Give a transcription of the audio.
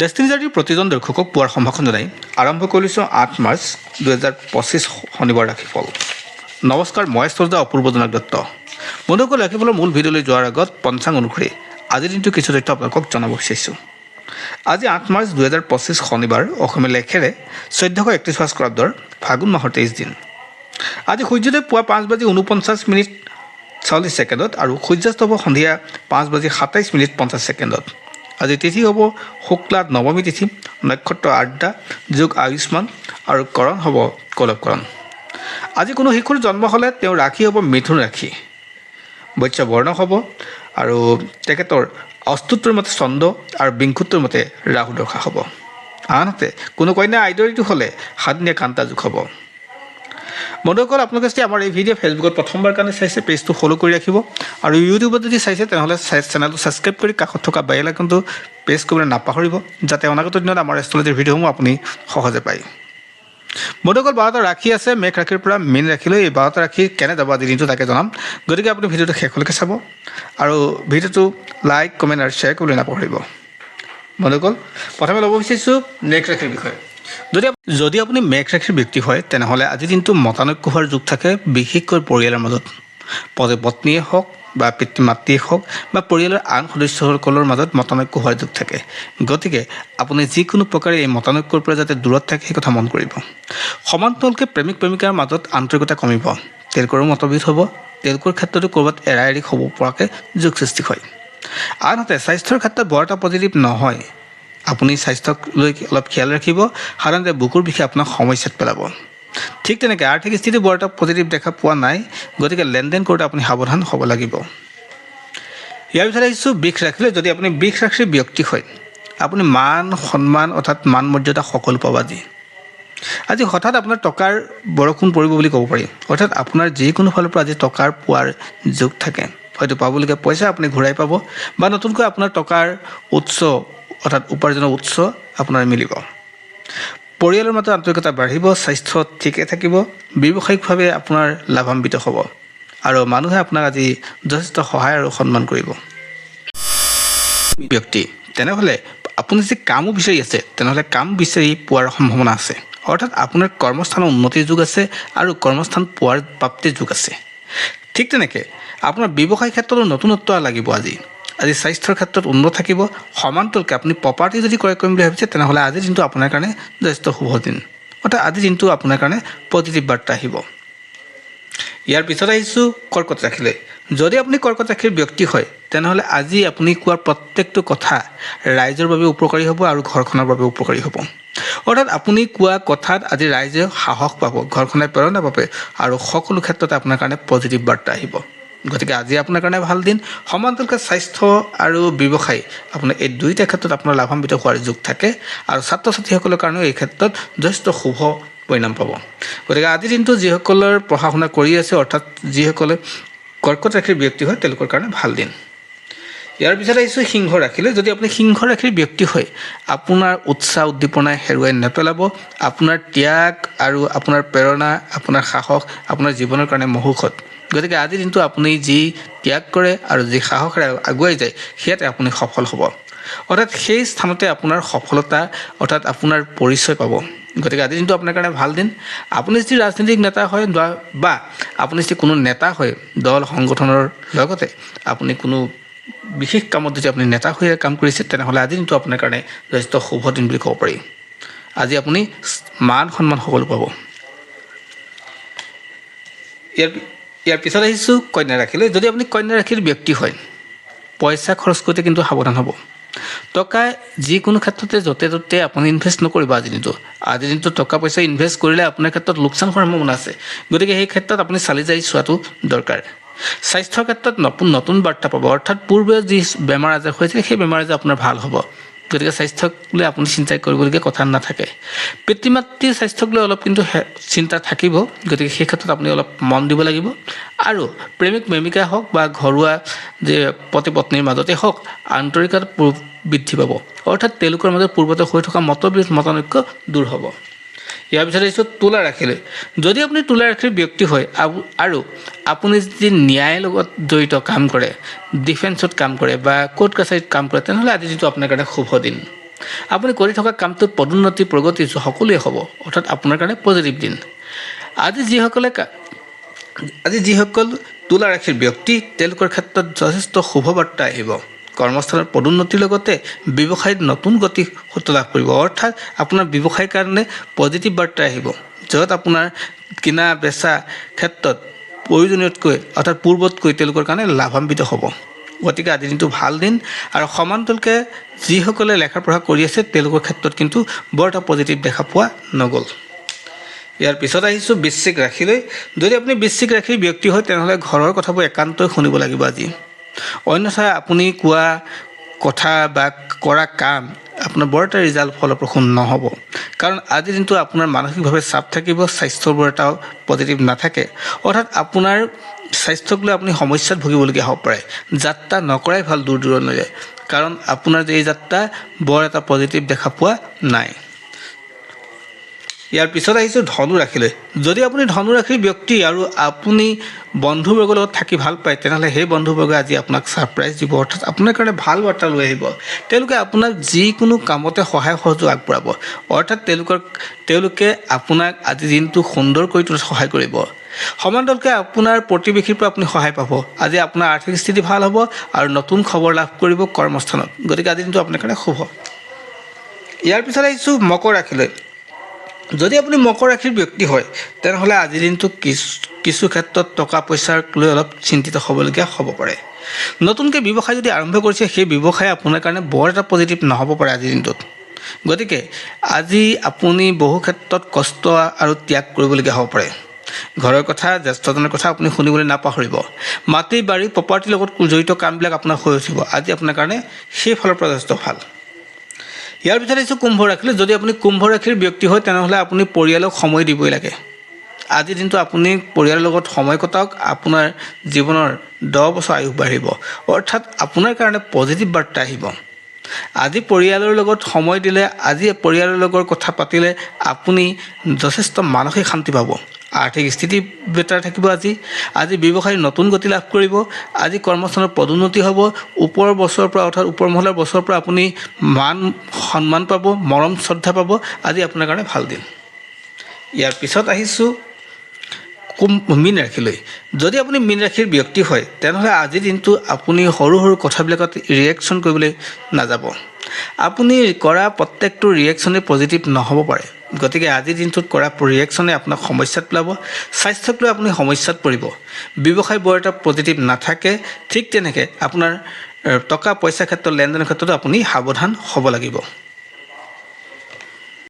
Destiny জাৰ্নিৰ প্ৰতিজন দৰ্শকক পুৱাৰ সম্ভাষণ জনাই আৰম্ভ কৰিছোঁ 8 মাৰ্চ 2025 শনিবাৰ ৰাশিফল। নমস্কাৰ, মই শ্ৰদ্ধা অপূৰ্ব জনক দত্ত। বন্ধুসকল, ৰাশিফলৰ মূল ভিডিঅ'লৈ যোৱাৰ আগত পঞ্চাংগ অনুসৰি আজিৰ দিনটো কিছু তথ্য আপোনালোকক জনাব বিচাৰিছোঁ। আজি 8 মাৰ্চ 2025 শনিবাৰ, অসমীয়া লেখেৰে 1431 খ্ৰীষ্টাব্দৰ ফাগুন মাহৰ 23 দিন। আজি সূৰ্যোদয় পুৱা 5:49:40 আৰু সূৰ্যাস্ত হ'ব সন্ধিয়া 5:27:50। আজি তিথি হ'ব শুক্লা নৱমী তিথি, নক্ষত্ৰ আৰ্দ্ৰা, যোগ আয়ুষ্মান আৰু কৰণ হ'ব কলৱকৰণ। আজি কোনো শিশুৰ জন্ম হ'লে তেওঁৰ ৰাশি হ'ব মিথুন ৰাশি, বৈশ্য বৰ্ণ হ'ব আৰু তেখেতৰ অস্তুত্বৰ মতে চন্দ্ৰ আৰু বিংশুত্বৰ মতে ৰাহু দশা হ'ব। আনহাতে কোনো কন্যা আইদৰ ঋতু হ'লে সাতদিনীয়া কান্তা যোগ হ'ব। বন্ধুসকল, আপোনালোকে যদি আমাৰ এই ভিডিঅ' ফেচবুকত প্ৰথমবাৰ কাৰণে চাইছে, পেজটো ফ'ল' কৰি ৰাখিব আৰু ইউটিউবত যদি চাইছে তেনেহ'লে চেনেলটো ছাবস্ক্ৰাইব কৰি কাষত থকা বেল আইকনটো প্ৰেছ কৰিবলৈ নাপাহৰিব, যাতে অনাগত দিনত আমাৰ এষ্ট্ৰলজিৰ ভিডিঅ'সমূহ আপুনি সহজে পায়। বন্ধুসকল, 12টা ৰাশি আছে মেঘ ৰাশিৰ পৰা মীন ৰাশিলৈ। এই 12টা ৰাশি কেনে যাব আজিৰ দিনটো তাকে জনাম, গতিকে আপুনি ভিডিঅ'টো শেষলৈকে চাব আৰু ভিডিঅ'টো লাইক, কমেণ্ট আৰু শ্বেয়াৰ কৰিবলৈ নাপাহৰিব। বন্ধুসকল, প্ৰথমে ল'ব বিচাৰিছোঁ মেঘ ৰাশিৰ বিষয়ে। যদি আপুনি মেঘ ৰাশিৰ ব্যক্তি হয় তেনেহ'লে আজিৰ দিনটো মতানৈক্য হোৱাৰ যোগ থাকে, বিশেষকৈ পৰিয়ালৰ মাজত। পতি পত্নীয়ে হওক বা পিতৃ মাতৃয়ে হওক বা পৰিয়ালৰ আন সদস্যসকলৰ মাজত মতানৈক্য হোৱাৰ যোগ থাকে। গতিকে আপুনি যিকোনো প্ৰকাৰে এই মতানৈক্যৰ পৰা যাতে দূৰত থাকে সেই কথা মন কৰিব। সমান্তৰালকৈ প্ৰেমিক প্ৰেমিকাৰ মাজত আন্তৰিকতা কমিব, তেওঁলোকৰো মতভেদ হ'ব, তেওঁলোকৰ ক্ষেত্ৰতো ক'ৰবাত এৰা এৰি হ'ব পৰাকৈ যোগ সৃষ্টি হয়। আনহাতে স্বাস্থ্যৰ ক্ষেত্ৰত বৰ এটা পজিটিভ নহয়। আপুনি স্বাস্থ্যক লৈ অলপ খেয়াল ৰাখিব, সাধাৰণতে বুকুৰ বিষয়ে আপোনাক সমস্যাত পেলাব। ঠিক তেনেকৈ আৰ্থিক স্থিতি বৰ এটা পজিটিভ দেখা পোৱা নাই, গতিকে লেনদেন কৰোঁতে আপুনি সাৱধান হ'ব লাগিব। ইয়াৰ পিছত আহিছোঁ বৃষ ৰাশিলৈ। যদি আপুনি বৃষ ৰাশিৰ ব্যক্তি হয়, আপুনি মান সন্মান অৰ্থাৎ মান মৰ্যাদা সকলো পাব। আজি হঠাৎ আপোনাৰ টকাৰ বৰষুণ পৰিব বুলি ক'ব পাৰি, অৰ্থাৎ আপোনাৰ যিকোনো ফালৰ পৰা আজি টকাৰ পোৱাৰ যোগ থাকে। হয়তো পাবলগীয়া পইচা আপুনি ঘূৰাই পাব বা নতুনকৈ আপোনাৰ টকাৰ উৎস অৰ্থাৎ উপাৰ্জনৰ উৎস আপোনাৰ মিলিব। পৰিয়ালৰ মাজত আন্তৰিকতা বাঢ়িব, স্বাস্থ্য ঠিকে থাকিব, ব্যৱসায়িকভাৱে আপোনাৰ লাভান্বিত হ'ব আৰু মানুহে আপোনাক আজি যথেষ্ট সহায় আৰু সন্মান কৰিব। ব্যক্তি তেনেহ'লে আপুনি যদি কামো বিচাৰি আছে তেনেহ'লে কাম বিচাৰি পোৱাৰ সম্ভাৱনা আছে, অৰ্থাৎ আপোনাৰ কৰ্মস্থানৰ উন্নতিৰ যুগ আছে আৰু কৰ্মস্থান পোৱাৰ প্ৰাপ্তিৰ যুগ আছে। ঠিক তেনেকৈ আপোনাৰ ব্যৱসায় ক্ষেত্ৰতো নতুনত্ব লাগিব। আজি স্বাস্থ্যৰ ক্ষেত্ৰত উন্নত থাকিব। সমান্তৰালকৈ আপুনি প্ৰপাৰ্টি যদি ক্ৰয় কৰিম বুলি ভাবিছে তেনেহ'লে আজিৰ দিনটো আপোনাৰ কাৰণে যথেষ্ট শুভ দিন, অৰ্থাৎ আজিৰ দিনটো আপোনাৰ কাৰণে পজিটিভ বাৰ্তা আহিব। ইয়াৰ পিছত আহিছোঁ কৰ্কট ৰাশিলৈ। যদি আপুনি কৰ্কট ৰাশিৰ ব্যক্তি হয় তেনেহ'লে আজি আপুনি কোৱাৰ প্ৰত্যেকটো কথা ৰাইজৰ বাবে উপকাৰী হ'ব আৰু ঘৰখনৰ বাবে উপকাৰী হ'ব। অৰ্থাৎ আপুনি কোৱা কথাত আজি ৰাইজে সাহস পাব, ঘৰখনে প্ৰেৰণা পাব আৰু সকলো ক্ষেত্ৰতে আপোনাৰ কাৰণে পজিটিভ বাৰ্তা আহিব। গতিকে আজি আপোনাৰ কাৰণে ভাল দিন। সমান্তৰালকৈ স্বাস্থ্য আৰু ব্যৱসায় আপোনাৰ এই দুয়োটা ক্ষেত্ৰত আপোনাৰ লাভান্বিত হোৱাৰ যোগ থাকে আৰু ছাত্ৰ ছাত্ৰীসকলৰ কাৰণেও এই ক্ষেত্ৰত যথেষ্ট শুভ পৰিণাম পাব। গতিকে আজিৰ দিনটো যিসকলৰ পঢ়া শুনা কৰি আছে, অৰ্থাৎ যিসকলে কৰ্কট ৰাশিৰ ব্যক্তি হয় তেওঁলোকৰ কাৰণে ভাল দিন। ইয়াৰ পিছত আহিছোঁ সিংহ ৰাশিলৈ। যদি আপুনি সিংহ ৰাশিৰ ব্যক্তি হয়, আপোনাৰ উৎসাহ উদ্দীপনাই হেৰুৱাই নেপেলাব। আপোনাৰ ত্যাগ আৰু আপোনাৰ প্ৰেৰণা, আপোনাৰ সাহস আপোনাৰ জীৱনৰ কাৰণে মহৌষধ। গতিকে আজিৰ দিনটো আপুনি যি ত্যাগ কৰে আৰু যি সাহসেৰে আগুৱাই যায় সেয়াতে আপুনি সফল হ'ব, অৰ্থাৎ সেই স্থানতে আপোনাৰ সফলতা অৰ্থাৎ আপোনাৰ পৰিচয় পাব। গতিকে আজিৰ দিনটো আপোনাৰ কাৰণে ভাল দিন। আপুনি যদি ৰাজনৈতিক নেতা হয় বা আপুনি যদি কোনো নেতা হয়, দল সংগঠনৰ লগতে আপুনি কোনো বিশেষ কামত যদি আপুনি নেতা হৈ কাম কৰিছে তেনেহ'লে আজিৰ দিনটো আপোনাৰ কাৰণে যথেষ্ট শুভ দিন বুলি ক'ব পাৰি। আজি আপুনি মান সন্মান সকলো পাব। ইয়াৰ পিছত আহিছোঁ কন্যা ৰাশিলৈ। যদি আপুনি কন্যা ৰাশিৰ ব্যক্তি হয়, পইচা খৰচ কৰোঁতে কিন্তু সাৱধান হ'ব। টকা যিকোনো ক্ষেত্ৰতে য'তে ত'তে আপুনি ইনভেষ্ট নকৰিব। আজিৰ দিনটো টকা পইচা ইনভেষ্ট কৰিলে আপোনাৰ ক্ষেত্ৰত লোকচান হোৱাৰ সম্ভাৱনা আছে, গতিকে সেই ক্ষেত্ৰত আপুনি চালি জাৰি চোৱাটো দৰকাৰ। স্বাস্থ্যৰ ক্ষেত্ৰত নতুন বাৰ্তা পাব, অৰ্থাৎ পূৰ্বে যি বেমাৰ আজাৰ হৈছিল সেই বেমাৰ আজাৰ আপোনাৰ ভাল হ'ব। গতিকে স্বাস্থ্যক লৈ আপুনি চিন্তা কৰিবলগীয়া কথা নাথাকে। পিতৃ মাতৃৰ স্বাস্থ্যক লৈ অলপ কিন্তু চিন্তা থাকিব, গতিকে সেই ক্ষেত্ৰত আপুনি অলপ মন দিব লাগিব। আৰু প্ৰেমিক প্ৰেমিকাই হওক বা ঘৰুৱা যে পতি পত্নীৰ মাজতে হওক আন্তৰিকতা বৃদ্ধি পাব, অৰ্থাৎ তেওঁলোকৰ মাজত পূৰ্বতে হৈ থকা মতভেদ মতানৈক্য দূৰ হ'ব। ইয়াৰ পিছত আহিছোঁ তুলা ৰাশিলৈ। যদি আপুনি তুলা ৰাশিৰ ব্যক্তি হয় আৰু আপুনি যদি ন্যায়ৰ লগত জড়িত কাম কৰে, ডিফেন্সত কাম কৰে বা কোৰ্ট কাছাৰীত কাম কৰে তেনেহ'লে আজি দিনটো আপোনাৰ কাৰণে শুভ দিন। আপুনি কৰি থকা কামটোত পদোন্নতি প্ৰগতি সকলোৱে হ'ব, অৰ্থাৎ আপোনাৰ কাৰণে পজিটিভ দিন। আজি যিসকল তুলা ৰাশিৰ ব্যক্তি, তেওঁলোকৰ ক্ষেত্ৰত যথেষ্ট শুভবাৰ্তা আহিব। কৰ্মস্থানত পদোন্নতিৰ লগতে ব্যৱসায়ত নতুন গতি লাভ কৰিব, অৰ্থাৎ আপোনাৰ ব্যৱসায়ৰ কাৰণে পজিটিভ বাৰ্তা আহিব, য'ত আপোনাৰ কিনা বেচা ক্ষেত্ৰত প্ৰয়োজনীয়তকৈ অৰ্থাৎ পূৰ্বতকৈ তেওঁলোকৰ কাৰণে লাভান্বিত হ'ব। গতিকে আজিৰ দিনটো ভাল দিন। আৰু সমান্তৰালকৈ যিসকলে লেখা পঢ়া কৰি আছে তেওঁলোকৰ ক্ষেত্ৰত কিন্তু বৰ এটা পজিটিভ দেখা পোৱা নগ'ল। ইয়াৰ পিছত আহিছোঁ বৃশ্চিক ৰাশিলৈ। যদি আপুনি বৃশ্চিক ৰাশিৰ ব্যক্তি হয় তেনেহ'লে ঘৰৰ কথাবোৰ একান্তই শুনিব লাগিব আজি। অন্যথা আপুনি কোৱা কথা বা কৰা কাম আপোনাৰ বৰ এটা ৰিজাল্ট ফলপ্ৰসূ নহ'ব। কাৰণ আজিৰ দিনটো আপোনাৰ মানসিকভাৱে চাপ থাকিব, স্বাস্থ্যৰ বৰ এটা পজিটিভ নাথাকে, অৰ্থাৎ আপোনাৰ স্বাস্থ্যক লৈ আপুনি সমস্যাত ভুগিবলগীয়া হ'ব পাৰে। যাত্ৰা নকৰাই ভাল দূৰ দূৰণলৈ, কাৰণ আপোনাৰ যে এই যাত্ৰা বৰ এটা পজিটিভ দেখা পোৱা নাই। ইয়াৰ পিছত আহিছোঁ ধনু ৰাশিলৈ। যদি আপুনি ধনু ৰাশিৰ ব্যক্তি আৰু আপুনি বন্ধুবৰ্গৰ লগত থাকি ভাল পায়, তেনেহ'লে সেই বন্ধুবৰ্গই আজি আপোনাক ছাৰপ্ৰাইজ দিব, অৰ্থাৎ আপোনাৰ কাৰণে ভাল বাৰ্তা লৈ আহিব। তেওঁলোকে আপোনাক যিকোনো কামতে সহায় সহযোগ আগবঢ়াব, অৰ্থাৎ তেওঁলোকে আপোনাক আজি দিনটো সুন্দৰ কৰি তোলাত সহায় কৰিব। সমান্তৰালকৈ আপোনাৰ প্ৰতিবেশীৰ পৰা আপুনি সহায় পাব। আজি আপোনাৰ আৰ্থিক স্থিতি ভাল হ'ব আৰু নতুন খবৰ লাভ কৰিব কৰ্মস্থানত। গতিকে আজি দিনটো আপোনাৰ কাৰণে শুভ। ইয়াৰ পিছত আহিছোঁ মকৰ ৰাশিলৈ। যদি আপুনি মকৰ ৰাশিৰ ব্যক্তি হয় তেনেহ'লে আজিৰ দিনটো কিছু ক্ষেত্ৰত টকা পইচাক লৈ অলপ চিন্তিত হ'বলগীয়া হ'ব পাৰে। নতুনকৈ ব্যৱসায় যদি আৰম্ভ কৰিছে, সেই ব্যৱসায় আপোনাৰ কাৰণে বৰ এটা পজিটিভ নহ'ব পাৰে আজিৰ দিনটোত। গতিকে আজি আপুনি বহু ক্ষেত্ৰত কষ্ট আৰু ত্যাগ কৰিবলগীয়া হ'ব পাৰে। ঘৰৰ কথা, জ্যেষ্ঠজনৰ কথা আপুনি শুনিবলৈ নাপাহৰিব। মাটি বাৰী প্ৰপাৰ্টিৰ লগত জড়িত কামবিলাক আপোনাৰ হৈ উঠিব। আজি আপোনাৰ কাৰণে সেই ফালৰ পৰা যথেষ্ট ভাল। ইয়াৰ পিছত আহিছোঁ কুম্ভ ৰাশিলৈ। যদি আপুনি কুম্ভ ৰাশিৰ ব্যক্তি হয় তেনেহ'লে আপুনি পৰিয়ালক সময় দিবই লাগে। আজিৰ দিনটো আপুনি পৰিয়ালৰ লগত সময় কটাওক, আপোনাৰ জীৱনৰ 10 বছৰ আয়ুস বাঢ়িব, অৰ্থাৎ আপোনাৰ কাৰণে পজিটিভ বাৰ্তা আহিব। আজি পৰিয়ালৰ লগত সময় দিলে, আজি পৰিয়ালৰ লগত কথা পাতিলে আপুনি যথেষ্ট মানসিক শান্তি পাব। আৰ্থিক স্থিতি বেটাৰ থাকিব। আজি ব্যৱসায়ী নতুন গতি লাভ কৰিব। আজি কৰ্মস্থানত পদোন্নতি হ'ব। ওপৰৰ বছৰৰ পৰা অৰ্থাৎ ওপৰ মহলাৰ বছৰৰ পৰা আপুনি মান সন্মান পাব, মৰম শ্ৰদ্ধা পাব। আজি আপোনাৰ কাৰণে ভাল দিন। ইয়াৰ পিছত আহিছোঁ মীন ৰাশিলৈ। যদি আপুনি মীন ৰাশিৰ ব্যক্তি হয় তেনেহ'লে আজিৰ দিনটো আপুনি সৰু সৰু কথাবিলাকত ৰিয়েকশ্যন কৰিবলৈ নাযাব। আপুনি কৰা প্ৰত্যেকটো ৰিয়েকশ্যনে পজিটিভ নহ'ব পাৰে। গতিকে আজিৰ দিনটোত কৰা ৰিয়েকশ্যনে আপোনাক সমস্যাত পেলাব। স্বাস্থ্যক লৈ আপুনি সমস্যাত পৰিব। ব্যৱসায় বৰ এটা পজিটিভ নাথাকে। ঠিক তেনেকৈ আপোনাৰ টকা পইচাৰ ক্ষেত্ৰত, লেনদেনৰ ক্ষেত্ৰতো আপুনি সাৱধান হ'ব লাগিব।